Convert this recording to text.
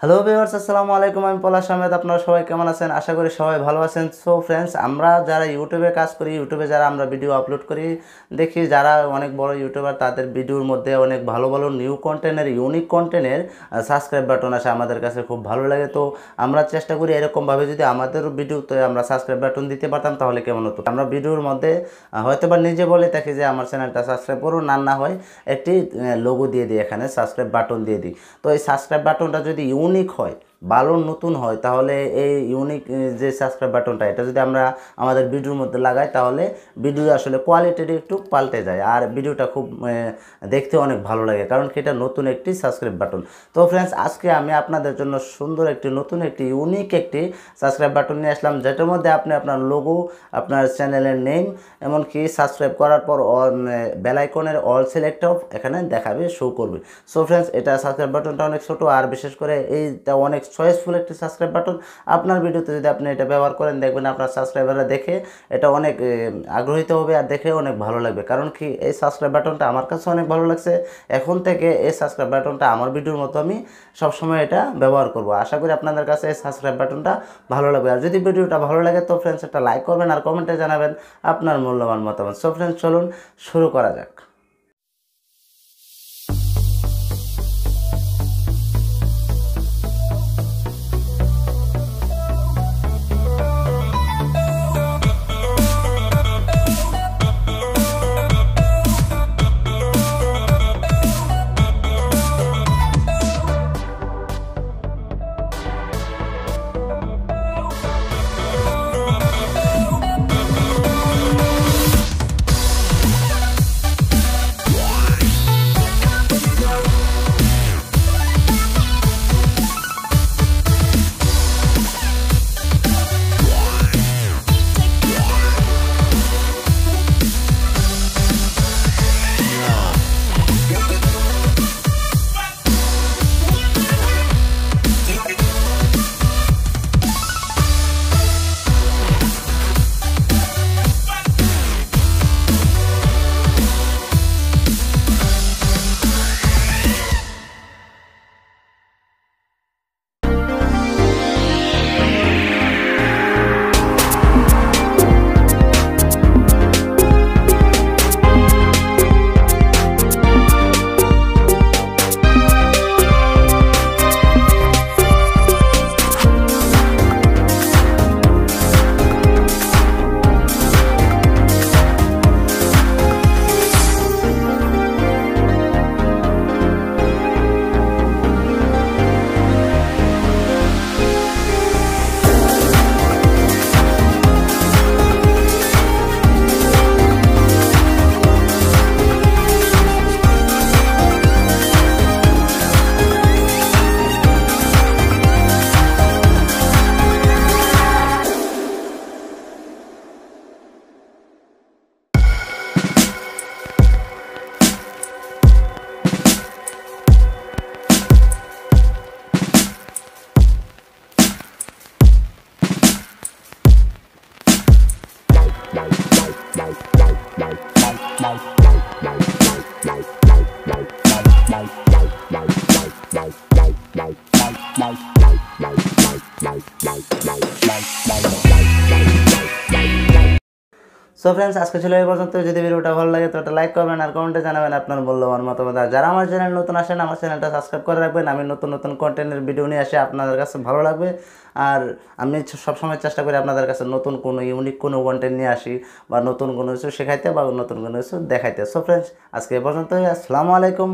Hello viewers, আসসালামু আলাইকুম। আমি পলাশ আহমেদ। আপনারা সবাই কেমন আছেন? আশা করি সবাই ভালো আছেন। সো ফ্রেন্ডস, আমরা যারা ইউটিউবে কাজ করি, ইউটিউবে যারা আমরা ভিডিও আপলোড করি, দেখি যারা অনেক বড় ইউটিউবার তাদের ভিডিওর মধ্যে অনেক ভালো ভালো নিউ কন্টেন্টের, ইউনিক কন্টেন্টের সাবস্ক্রাইব বাটন আসে, আমাদের কাছে খুব ভালো লাগে। তো আমরা চেষ্টা করি এরকমভাবে যদি আমাদের ভিডিওতে আমরা সাবস্ক্রাইব বাটন দিতে পারতাম তাহলে কেমন হতো। আমরা ভিডিওর মধ্যে হয়তো বা নিজে বলে থাকি যে আমার চ্যানেলটা সাবস্ক্রাইব করুন, না হয় একটি লোগো দিয়ে দিই, এখানে সাবস্ক্রাইব বাটন দিয়ে দিই। তো এই সাবস্ক্রাইব বাটনটা যদি ইউনিক হয়, ভালো নতুন হয়, তাহলে এই ইউনিক যে সাবস্ক্রাইব বাটনটা এটা যদি আমরা আমাদের ভিডিওর মধ্যে লাগাই তাহলে ভিডিও আসলে কোয়ালিটিটা একটু পাল্টে যায় আর ভিডিওটা খুব দেখতে অনেক ভালো লাগে, কারণ কি এটা নতুন একটি সাবস্ক্রাইব বাটন। তো ফ্রেন্ডস, আজকে আমি আপনাদের জন্য সুন্দর একটি নতুন একটি ইউনিক একটি সাবস্ক্রাইব বাটন নিয়ে আসলাম, যেটার মধ্যে আপনি আপনার লোগো, আপনার চ্যানেলের নেম, এমনকি সাবস্ক্রাইব করার পর বেল আইকনের অল সিলেক্ট অফ এখানে দেখাবে, শো করবে। সো ফ্রেন্ডস, এটা সাবস্ক্রাইব বাটনটা অনেক ছোটো আর বিশেষ করে এইটা অনেক চয়েসফুল একটি সাবস্ক্রাইব বাটন। আপনার ভিডিওতে যদি আপনি এটা ব্যবহার করেন, দেখবেন আপনার সাবস্ক্রাইবাররা দেখে এটা অনেক আগ্রহীত হবে আর দেখে অনেক ভালো লাগবে, কারণ কি এই সাবস্ক্রাইব বাটনটা আমার কাছে অনেক ভালো লাগছে। এখন থেকে এই সাবস্ক্রাইব বাটনটা আমার ভিডিওর মতো আমি সবসময় এটা ব্যবহার করব। আশা করি আপনাদের কাছে এই সাবস্ক্রাইব বাটনটা ভালো লাগবে। আর যদি ভিডিওটা ভালো লাগে তো ফ্রেন্ডস একটা লাইক করবেন আর কমেন্টে জানাবেন আপনার মূল্যবান মতামত। সো ফ্রেন্ডস, চলুন শুরু করা যাক। সো ফ্রেন্ডস, আজকে ছিল এই পর্যন্ত। যদি ভিডিওটা ভালো লাগে তো একটা লাইক করবেন আর কমেন্টে জানাবেন আপনার মূল্যবান মতামত। আর যারা আমার চ্যানেল নতুন আসেন, আমার চ্যানেলটা সাবস্ক্রাইব করে রাখবেন। আমি নতুন নতুন কন্টেন্টের ভিডিও নিয়ে আসি, আপনাদের কাছে ভালো লাগবে। আর আমি সবসময় চেষ্টা করি আপনাদের কাছে নতুন কোনো ইউনিক কোনো কন্টেন্ট নিয়ে আসি, বা নতুন কোনো কিছু শেখাইতে বা নতুন কোনো কিছু দেখাইতে। সো ফ্রেন্ডস, আজকে এই পর্যন্তই। আসসালামু আলাইকুম।